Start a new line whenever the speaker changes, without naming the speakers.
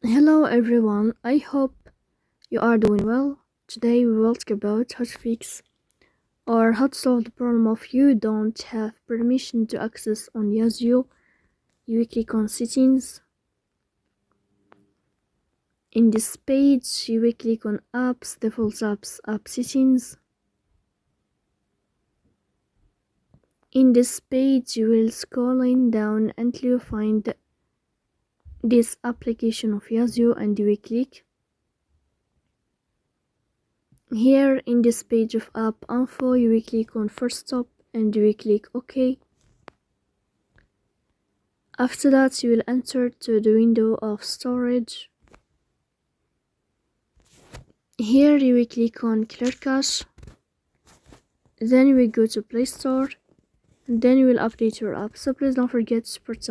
Hello everyone, I hope you are doing well. Today we will talk about how to fix or how to solve the problem of you don't have permission to access on Yazio. You click on settings. In this page you will click on apps, default apps, app settings. In this page you will scrolling down until you find this application of Yazio and you will click. Here in this page of app info you will click on first stop and you will click OK. After that you will enter to the window of storage. Here you will click on clear cache. Then you will go to Play Store and then you will update your app. So please don't forget to support